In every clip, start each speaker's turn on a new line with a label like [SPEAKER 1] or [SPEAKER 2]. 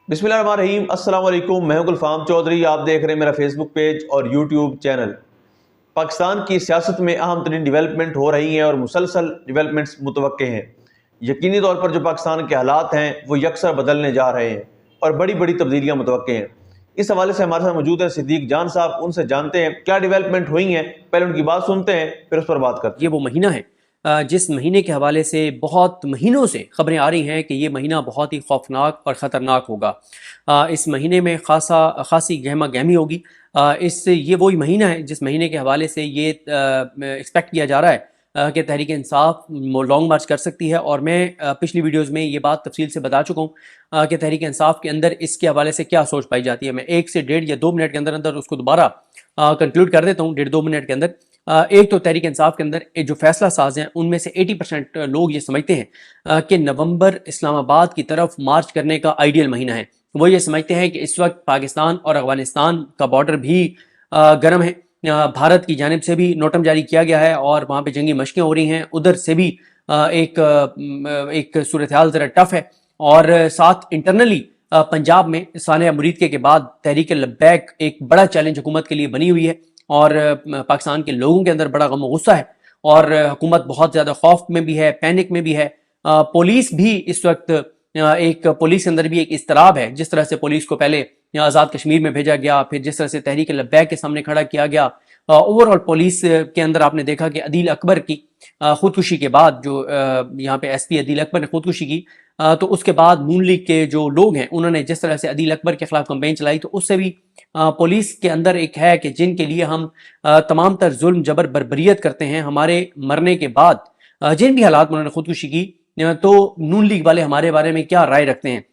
[SPEAKER 1] बिस्मिल्लाहिर्रहमानिर्रहीम। अस्सलाम वालेकुम। मैं हूं गुलफाम चौधरी। आप देख रहे हैं मेरा फेसबुक पेज और यूट्यूब चैनल। पाकिस्तान की सियासत में अहम तरीन डेवलपमेंट हो रही हैं और मुसलसल डेवलपमेंट्स मुतवक्के हैं। यकीनी तौर पर जो पाकिस्तान के हालात हैं वो यकसर बदलने जा रहे हैं और बड़ी बड़ी तब्दीलियाँ मुतवक्के हैं। इस हवाले से हमारे साथ मौजूद हैं सिद्दीक जान साहब। उनसे जानते हैं क्या डेवलपमेंट हुई हैं, पहले उनकी बात सुनते हैं फिर उस पर बात करते
[SPEAKER 2] ये
[SPEAKER 1] हैं।
[SPEAKER 2] वो महीना है जिस महीने के हवाले से बहुत महीनों से खबरें आ रही हैं कि ये महीना बहुत ही खौफनाक और ख़तरनाक होगा। इस महीने में खासी गहमा गहमी होगी। ये वही महीना है जिस महीने के हवाले से ये एक्सपेक्ट किया जा रहा है कि तहरीक इंसाफ लॉन्ग मार्च कर सकती है। और मैं पिछली वीडियोज़ में ये बात तफसील से बता चुका हूँ कि तहरीक इंसाफ के अंदर इसके हवाले से क्या सोच पाई जाती है। मैं 1 से 1.5 या 2 मिनट के अंदर अंदर उसको दोबारा कंक्लूड कर देता हूँ, 1.5-2 मिनट के अंदर। एक तो तहरीक इंसाफ के अंदर जो फैसला साज हैं उनमें से 80% लोग ये समझते हैं कि नवंबर इस्लामाबाद की तरफ मार्च करने का आइडियल महीना है। वो ये समझते हैं कि इस वक्त पाकिस्तान और अफगानिस्तान का बॉर्डर भी गर्म है। भारत की जानिब से भी नोटम जारी किया गया है और वहाँ पे जंगी मशकें हो रही हैं। उधर से भी एक सूरत हाल ज़रा टफ है। और साथ इंटरनली पंजाब में सानिया मुरीद के बाद तहरीक लब्बैक एक बड़ा चैलेंज हुकूमत के लिए बनी हुई है और पाकिस्तान के लोगों के अंदर बड़ा गम और गुस्सा है और हुकूमत बहुत ज़्यादा खौफ में भी है, पैनिक में भी है। पुलिस भी इस वक्त एक पुलिस के अंदर भी एक इस्तराब है। जिस तरह से पुलिस को पहले आज़ाद कश्मीर में भेजा गया, फिर जिस तरह से तहरीक लब्बैक के सामने खड़ा किया गया, ओवरऑल पुलिस के अंदर आपने देखा कि अदील अकबर की खुदकुशी के बाद जो यहाँ पे एसपी अदील अकबर ने खुदकुशी की, तो उसके बाद नून लीग के जो लोग हैं उन्होंने जिस तरह से अदील अकबर के खिलाफ कंपेन चलाई, तो उससे भी पुलिस के अंदर एक है कि जिनके लिए हम तमाम तर जुल्म जबर बर्बरियत करते हैं, हमारे मरने के बाद जिन भी हालात में उन्होंने खुदकुशी की, तो नून लीग वाले हमारे बारे में क्या राय रखते हैं।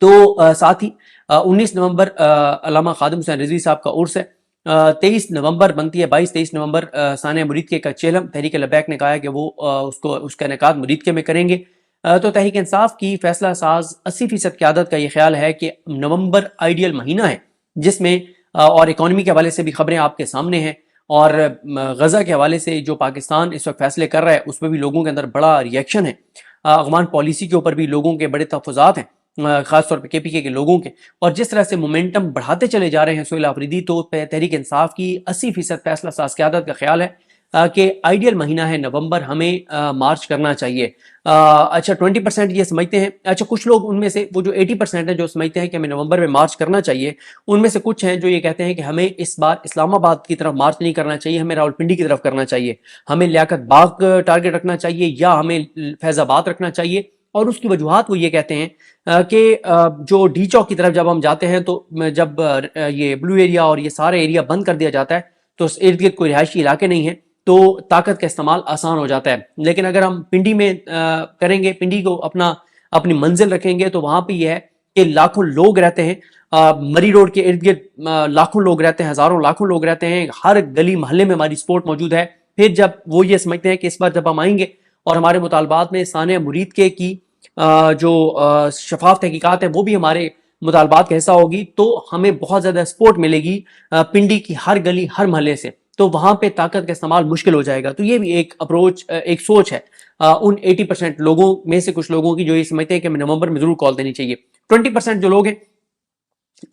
[SPEAKER 2] तो साथ ही 19 नवंबर अल्लामा खादिम हुसैन रिजवी साहब का उर्स है। 23 नवंबर बनती है, 22-23 नवंबर सानिया मुरीद के का चेलम तहरीक लब्बैक ने कहा है कि वो उसका इनेकाद मुरीद के में करेंगे। तो तहरीक इंसाफ की फैसला साज 80% क़यादत का ये ख्याल है कि नवंबर आइडियल महीना है जिसमें और इकॉनमी के हवाले से भी खबरें आपके सामने हैं और गजा के हवाले से जो पाकिस्तान इस वक्त फैसले कर रहा है उसमें भी लोगों के अंदर बड़ा रिएक्शन है। अफगान पॉलिसी के ऊपर भी लोगों के बड़े तहफ़्फ़ुज़ात हैं, खासतौर पर KPK के लोगों के। और जिस तरह से मोमेंटम बढ़ाते चले जा रहे हैं सोहेल आफरीदी, तो तहरीक इंसाफ की 80% फैसला साज क़यादत का ख्याल है कि आइडियल महीना है नवंबर, हमें मार्च करना चाहिए। अच्छा 20% ये समझते हैं। अच्छा कुछ लोग उनमें से वो जो 80% है जो समझते हैं कि हमें नवंबर में मार्च करना चाहिए, उनमें से कुछ हैं जो ये कहते हैं कि हमें इस बार इस्लामाबाद की तरफ मार्च नहीं करना चाहिए, हमें रावलपिंडी की तरफ करना चाहिए, हमें लियाकत बाग टारगेट रखना चाहिए या हमें फैजाबाद रखना चाहिए। और उसकी वजूहत वो ये कहते हैं कि जो डी चौक की तरफ जब हम जाते हैं तो जब ये ब्लू एरिया और ये सारे एरिया बंद कर दिया जाता है तो इर्द गिर्द कोई रिहायशी इलाके नहीं है, तो ताकत का इस्तेमाल आसान हो जाता है। लेकिन अगर हम पिंडी में करेंगे, पिंडी को अपनी मंजिल रखेंगे, तो वहां पे यह है कि लाखों लोग रहते हैं। मरी रोड के इर्द गिर्द लाखों लोग रहते हैं, हजारों लाखों लोग रहते हैं, हर गली मोहल्ले में हमारी सपोर्ट मौजूद है। फिर जब वो ये समझते हैं कि इस बार जब हम आएंगे और हमारे मुतालबात में सानिया मुरीद की जो शफाफ तहकीकात है वो भी हमारे मुतालबात का हिस्सा होगी, तो हमें बहुत ज़्यादा सपोर्ट मिलेगी पिंडी की हर गली हर महल्ले से, तो वहाँ पे ताकत का इस्तेमाल मुश्किल हो जाएगा। तो ये भी एक अप्रोच, एक सोच है उन 80% लोगों में से कुछ लोगों की जो ये समझते हैं कि हमें नवंबर में ज़रूर कॉल देनी चाहिए। 20% जो लोग हैं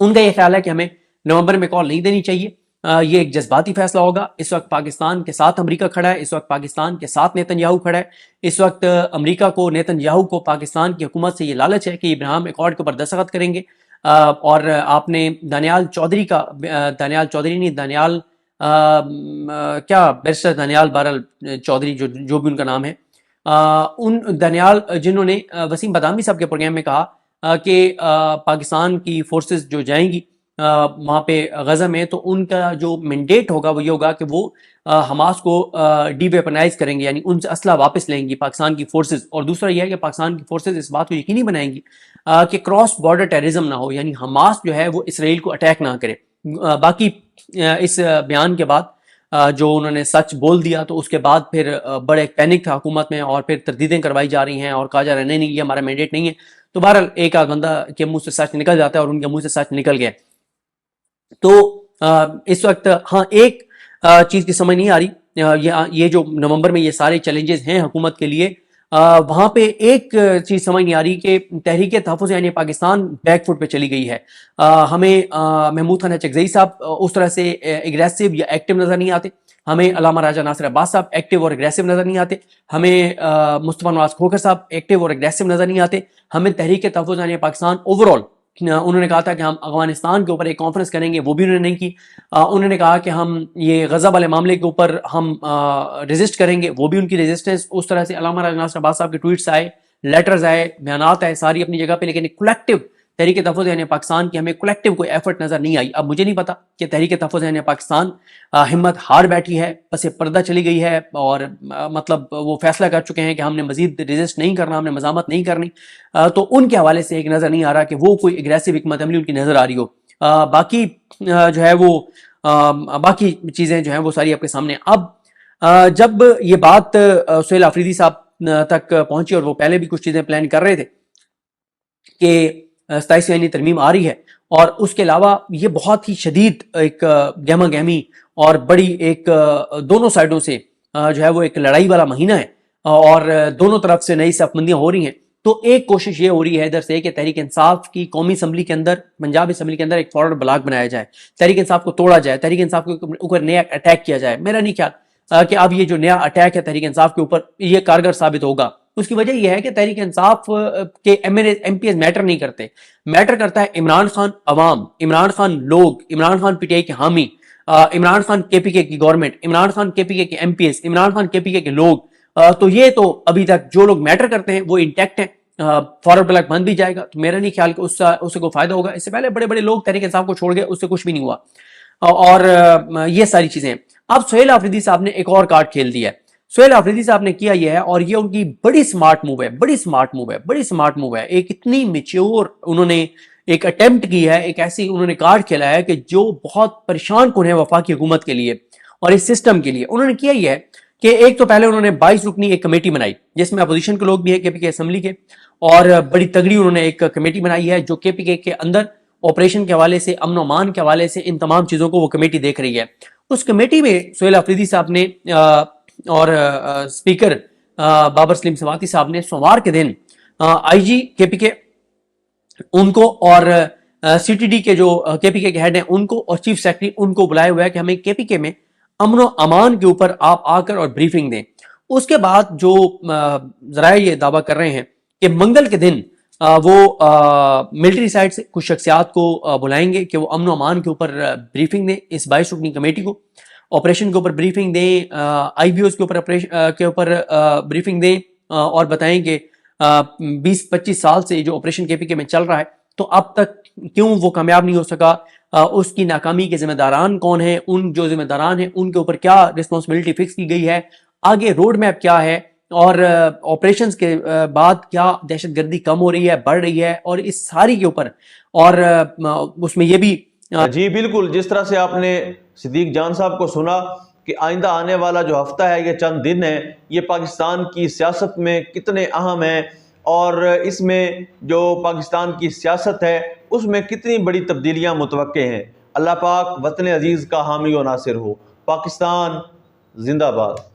[SPEAKER 2] उनका ये ख्याल है कि हमें नवंबर में कॉल नहीं देनी चाहिए। ये एक जज्बाती फैसला होगा। इस वक्त पाकिस्तान के साथ अमेरिका खड़ा है, इस वक्त पाकिस्तान के साथ नेतन्याहू खड़ा है। इस वक्त अमेरिका को, नेतन्याहू को पाकिस्तान की हुकूमत से ये लालच है कि इब्राहिम अकॉर्ड के ऊपर दस्तखत करेंगे। और आपने दानियाल चौधरी का, दानियाल चौधरी नहीं, दानियाल क्या बैरिस्टर दानियाल बहरहाल चौधरी जो भी उनका नाम है, उन दानियाल जिन्होंने वसीम बदामी साहब के प्रोग्राम में कहा कि पाकिस्तान की फोर्सेस जो जाएंगी वहाँ पे गजा में, तो उनका जो मैंडेट होगा वो ये होगा कि वो हमास को डीवेपनाइज करेंगे, यानी उनसे असला वापस लेंगी पाकिस्तान की फोर्सेस। और दूसरा यह है कि पाकिस्तान की फोर्सेस इस बात को यकीनी बनाएंगी कि क्रॉस बॉर्डर टेररिज्म ना हो, यानी हमास जो है वो इसराइल को अटैक ना करे। बाकी इस बयान के बाद जो उन्होंने सच बोल दिया, तो उसके बाद फिर बड़ा एक पैनिक था हुकूमत में और फिर तरदीदें करवाई जा रही हैं और कहा जा रहा है नहीं ये हमारा मैंडेट नहीं है। तो बहरहाल एक आध बंदा के मुंह से सच निकल जाता है और उनके मुंह से सच निकल गया। तो इस वक्त हाँ एक चीज़ की समझ नहीं आ रही, ये जो नवंबर में ये सारे चैलेंजेस हैं हुकूमत के लिए, وہاں پہ ایک چیز سمجھ نہیں آ رہی کہ تحریک تحفظ یعنی پاکستان بیک فٹ پہ چلی گئی ہے. ہمیں محمود خان چکزئی صاحب اس طرح سے اگریسو یا ایکٹیو نظر نہیں آتے. ہمیں علامہ راجہ ناصر عباس صاحب ایکٹیو اور اگریسو نظر نہیں آتے. ہمیں مصطفیٰ نواز کھوکھر صاحب ایکٹیو اور اگریسو نظر نہیں آتے. ہمیں تحریک تحفظ یعنی پاکستان اوور آل انہوں نے کہا تھا کہ ہم افغانستان کے اوپر ایک کانفرنس کریں گے، وہ بھی انہوں نے نہیں کی. انہوں نے کہا کہ ہم یہ غزہ والے معاملے کے اوپر ہم ریزسٹ کریں گے، وہ بھی ان کی ریزسٹنس اس طرح سے علامہ راجہ ناصر عباس صاحب کے ٹویٹس آئے، لیٹرز آئے، بیانات آئے، ساری اپنی جگہ پہ، لیکن کولیکٹیو تحریک تحفظ یعنی پاکستان کی ہمیں کولیکٹیو کوئی ایفرٹ نظر نہیں آئی. اب مجھے نہیں پتا کہ تحریک تحفظ یعنی پاکستان ہمت ہار بیٹھی ہے، پس پردہ چلی گئی ہے، اور مطلب وہ فیصلہ کر چکے ہیں کہ ہم نے مزید ریزسٹ نہیں کرنا، ہم نے مزاحمت نہیں کرنی. تو ان کے حوالے سے ایک نظر نہیں آ رہا کہ وہ کوئی اگریسو حکمت عملی ان کی نظر آ رہی ہو. باقی جو ہے وہ باقی چیزیں جو ہیں وہ ساری آپ کے سامنے. اب جب یہ بات سہیل آفریدی صاحب تک پہنچی، اور وہ پہلے بھی کچھ چیزیں پلان کر رہے تھے کہ 27 آئینی ترمیم آ رہی ہے، اور اس کے علاوہ یہ بہت ہی شدید ایک گہما گہمی اور بڑی ایک دونوں سائڈوں سے جو ہے وہ ایک لڑائی والا مہینہ ہے، اور دونوں طرف سے نئی صف بندیاں ہو رہی ہیں. تو ایک کوشش یہ ہو رہی ہے ادھر سے کہ تحریک انصاف کی قومی اسمبلی کے اندر، پنجاب اسمبلی کے اندر ایک فارورڈ بلاک بنایا جائے، تحریک انصاف کو توڑا جائے، تحریک انصاف کے اوپر نیا اٹیک کیا جائے. میرا نہیں خیال کہ اب یہ جو نیا اٹیک ہے تحریک انصاف کے اوپر یہ کارگر ثابت ہوگا. اس کی وجہ یہ ہے کہ تحریک انصاف کے ایم پی ایز میٹر نہیں کرتے، میٹر کرتا ہے عمران خان عوام، عمران خان لوگ، Imran Khan P T I کے حامی، عمران خان کے پی کے کی government, Imran Khan K P K کے M P As, Imran Khan K P K کے لوگ. تو یہ تو ابھی تک جو لوگ میٹر کرتے ہیں وہ انٹیکٹ ہیں. فارورڈ بلاک بند بھی جائے گا تو میرا نہیں خیال کہ اس سے کوئی فائدہ ہوگا. اس سے پہلے بڑے بڑے لوگ تحریک انصاف کو چھوڑ گئے، اس سے کچھ بھی نہیں ہوا. اور یہ ساری چیزیں. اب سہیل آفریدی صاحب نے ایک اور کارڈ کھیل دیا ہے. سہیل آفریدی صاحب نے کیا یہ ہے، اور یہ ان کی بڑی سمارٹ موو ہے، بڑی سمارٹ موو ہے. ایک اتنی میچیور انہوں نے ایک اٹیمپٹ کی ہے، ایک ایسی انہوں نے کارڈ کھیلا ہے کہ جو بہت پریشان کن ہے وفاقی حکومت کے لیے اور اس سسٹم کے لیے. انہوں نے کیا یہ ہے کہ ایک تو پہلے انہوں نے 22 رکنی ایک کمیٹی بنائی جس میں اپوزیشن کے لوگ بھی ہیں، کے پی کے اسمبلی کے، اور بڑی تگڑی انہوں نے ایک کمیٹی بنائی ہے جو کے پی کے اندر آپریشن کے حوالے سے، امن و امان کے حوالے سے، ان تمام چیزوں کو وہ کمیٹی دیکھ رہی ہے. اس کمیٹی میں سہیل آفریدی صاحب نے اور اسپیکر بابر سلیم سماعتی صاحب نے سوموار کے دن آئی جی کے پی کے ان کو، اور سی ٹی ڈی کے جو کے پی کے ہیڈ ہیں ان کو، اور چیف سیکرٹری ان کو بلائے ہوا ہے کہ ہمیں کے پی کے میں امن و امان کے اوپر آپ آ کر اور بریفنگ دیں. اس کے بعد جو ذرائع یہ دعویٰ کر رہے ہیں کہ منگل کے دن وہ ملٹری سائڈ سے کچھ شخصیات کو بلائیں گے کہ وہ امن و امان کے اوپر بریفنگ دیں، اس 22 رکنی کمیٹی کو آپریشن کے اوپر بریفنگ دیں، آئی بی اوز کے اوپر بریفنگ دیں، اور بتائیں کہ 20-25 سال سے جو آپریشن کے پی کے میں چل رہا ہے تو اب تک کیوں وہ کامیاب نہیں ہو سکا، اس کی ناکامی کے ذمہ داران کون ہیں، ان جو ذمہ داران ہیں ان کے اوپر کیا رسپانسبلٹی فکس کی گئی ہے، آگے روڈ میپ کیا ہے، اور آپریشنز کے بعد کیا دہشت گردی کم ہو رہی ہے، بڑھ رہی ہے، اور اس ساری کے اوپر. اور اس میں یہ بھی
[SPEAKER 1] جی بالکل، جس طرح سے آپ نے صدیق جان صاحب کو سنا کہ آئندہ آنے والا جو ہفتہ ہے، یہ چند دن ہے، یہ پاکستان کی سیاست میں کتنے اہم ہیں، اور اس میں جو پاکستان کی سیاست ہے اس میں کتنی بڑی تبدیلیاں متوقع ہیں. اللہ پاک وطن عزیز کا حامی و ناصر ہو. پاکستان زندہ باد.